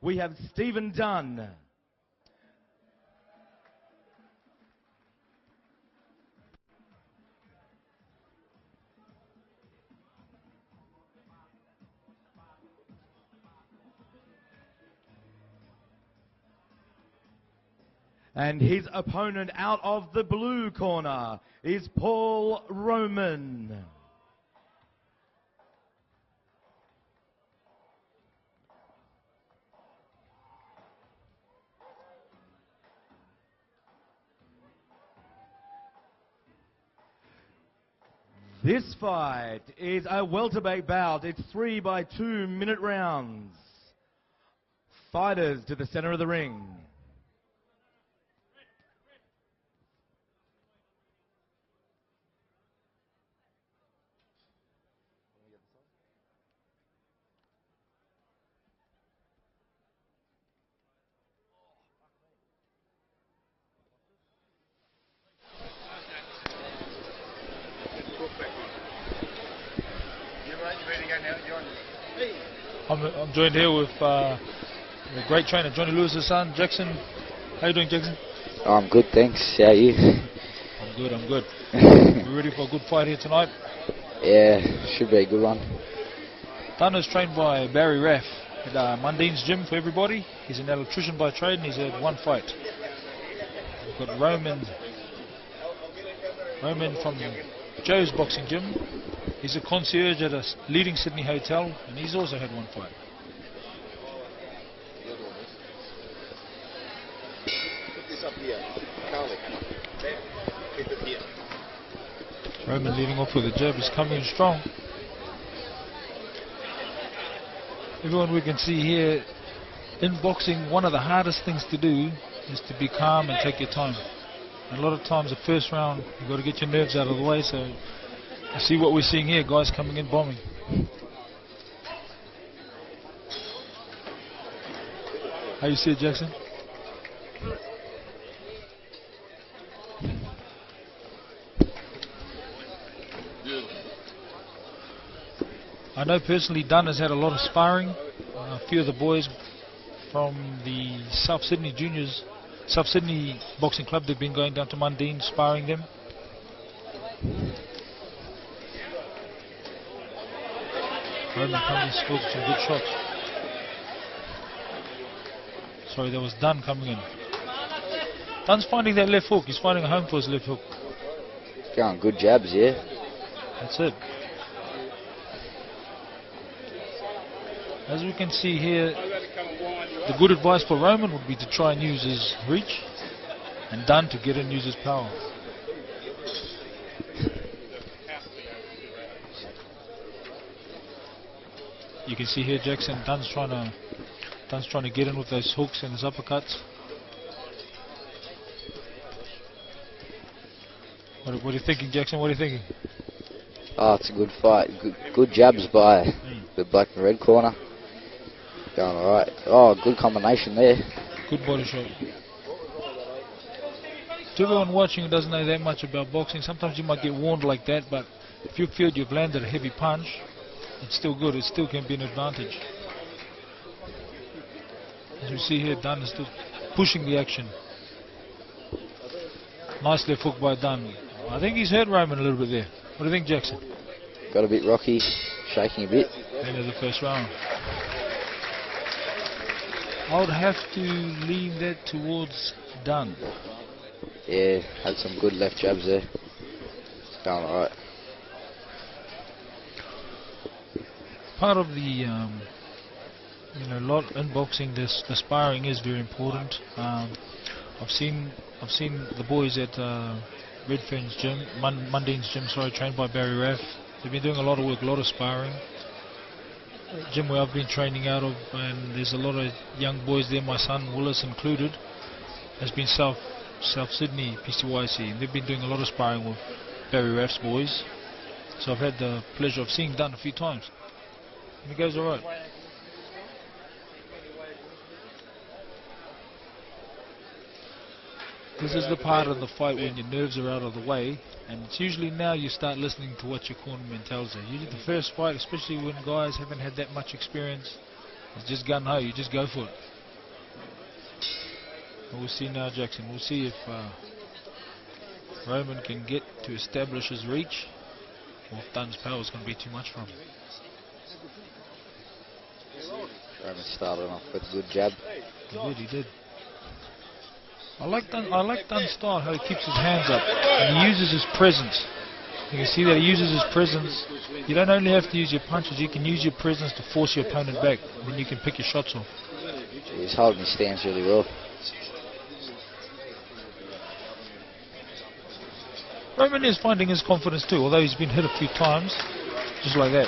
we have Stephen Dunn. And his opponent out of the blue corner is Paul Roman. This fight is a welterweight bout. It's 3 by 2 minute rounds. Fighters to the center of the ring. I'm joined here with the great trainer, Johnny Lewis's son, Jackson. How you doing, Jackson? Oh, I'm good, thanks. How are you? I'm good. You ready for a good fight here tonight? Yeah, should be a good one. Dunn is trained by Barry Raff at Mundine's gym for everybody. He's an electrician by trade and he's had one fight. We've got Roman from Joe's boxing gym. He's a concierge at a leading Sydney hotel, and he's also had one fight. Put this up here. Carly. Keep it here. Roman leading off with a jab. He's coming in strong. Everyone, we can see here, in boxing, one of the hardest things to do is to be calm and take your time. And a lot of times, the first round, you've got to get your nerves out of the way, so you see what we're seeing here, guys coming in bombing. How you see it, Jackson? I know personally Dunn has had a lot of sparring. A few of the boys from the South Sydney Boxing Club, they've been going down to Mundine sparring them. Roman coming in, scored some good shots. Sorry, there was Dunn coming in. Dunn's finding that left hook. He's finding a home for his left hook. Going good jabs, yeah. That's it. As we can see here, the good advice for Roman would be to try and use his reach, and Dunn to get in and use his power. You can see here Jackson, Dunn's trying to get in with those hooks and his uppercuts. What are you thinking, Jackson? What are you thinking? Oh, it's a good fight. Good jabs by the black and red corner. Going alright. Oh, good combination there. Good body shot. To everyone watching who doesn't know that much about boxing, sometimes you might get warned like that, but if you feel you've landed a heavy punch, it's still good. It still can be an advantage. As you see here, Dunn is still pushing the action. Nice left hook by Dunn. I think he's hurt Roman a little bit there. What do you think, Jackson? Got a bit rocky, shaking a bit. End of the first round. I would have to lean that towards Dunn. Yeah, had some good left jabs there. It's going alright. Part of the, lot in boxing, the sparring is very important. I've seen the boys at Redfern's gym, Mundine's gym, trained by Barry Raff. They've been doing a lot of work, a lot of sparring. Gym where I've been training out of, and there's a lot of young boys there, my son Willis included, has been South Sydney PCYC, and they've been doing a lot of sparring with Barry Raff's boys. So I've had the pleasure of seeing Dunn a few times, and he goes alright. This is the part of the fight when your nerves are out of the way, and it's usually now you start listening to what your cornerman tells you. Usually the first fight, especially when guys haven't had that much experience, It's just gun ho. You just go for it. And we'll see now, Jackson. We'll see if Roman can get to establish his reach, or if Dunn's power is going to be too much for him. Roman started off with a good jab. He did. I like Dunn's style, how he keeps his hands up and he uses his presence. You can see that he uses his presence. You don't only have to use your punches, you can use your presence to force your opponent back. Then you can pick your shots off. He's holding his stance really well. Roman is finding his confidence too, although he's been hit a few times, just like that.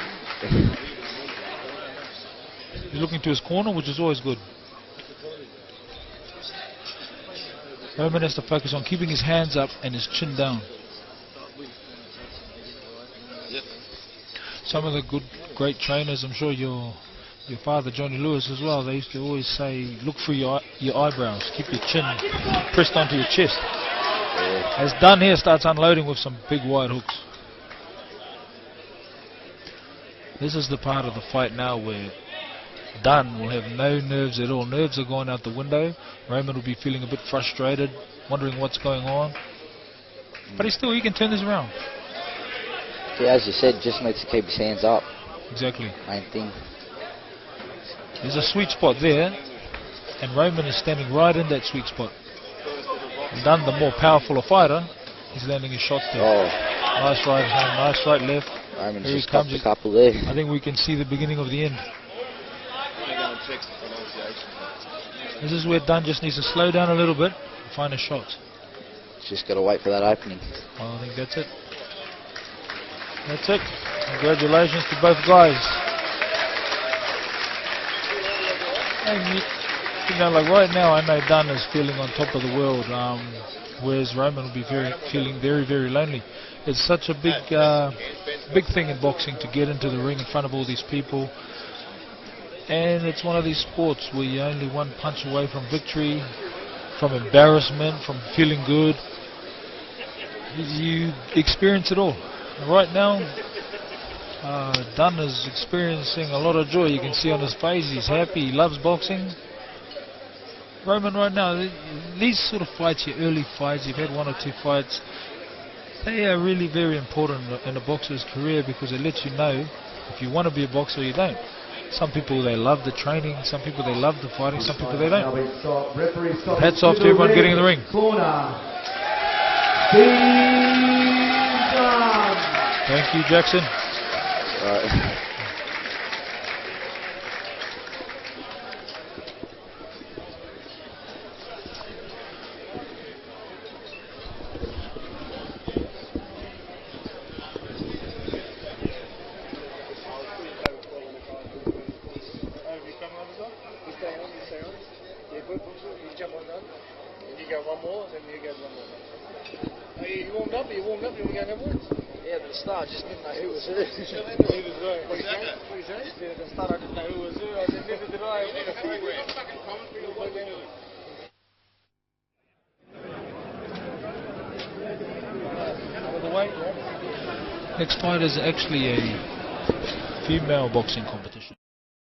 He's looking to his corner, which is always good. Roman has to focus on keeping his hands up and his chin down. Some of the great trainers, I'm sure your father Johnny Lewis as well, they used to always say, look for your eyebrows, keep your chin pressed onto your chest. As Dunn here starts unloading with some big wide hooks. This is the part of the fight now where Dunn will have no nerves at all. Nerves are going out the window. Roman will be feeling a bit frustrated, wondering what's going on. But he can turn this around. Yeah, as you said, just needs to keep his hands up. Exactly. Main thing. There's a sweet spot there, and Roman is standing right in that sweet spot. And Dunn, the more powerful a fighter, he's landing his shots there. Oh. Nice right hand, nice right left. Roman's Here just he comes. a couple there. I think we can see the beginning of the end. This is where Dunn just needs to slow down a little bit and find his shots. Just got to wait for that opening. Well, I think that's it. That's it. Congratulations to both guys. And like right now, I know Dunn is feeling on top of the world, whereas Roman will be feeling very, very lonely. It's such a big thing in boxing to get into the ring in front of all these people. And it's one of these sports where you're only one punch away from victory, from embarrassment, from feeling good. You experience it all. Right now, Dunn is experiencing a lot of joy. You can see on his face, he's happy, he loves boxing. Roman right now, these sort of fights, your early fights, you've had one or two fights, they are really very important in a boxer's career because it lets you know if you want to be a boxer or you don't. Some people, they love the training, some people, they love the fighting, some people, they don't. Hats off to everyone getting in the ring. Thank you, Jackson. Right. Yeah, at the start, I just didn't know who was who. What is that? Yeah, at the start, I didn't know who was who. I said, neither did I. Next fight is actually a female boxing competition.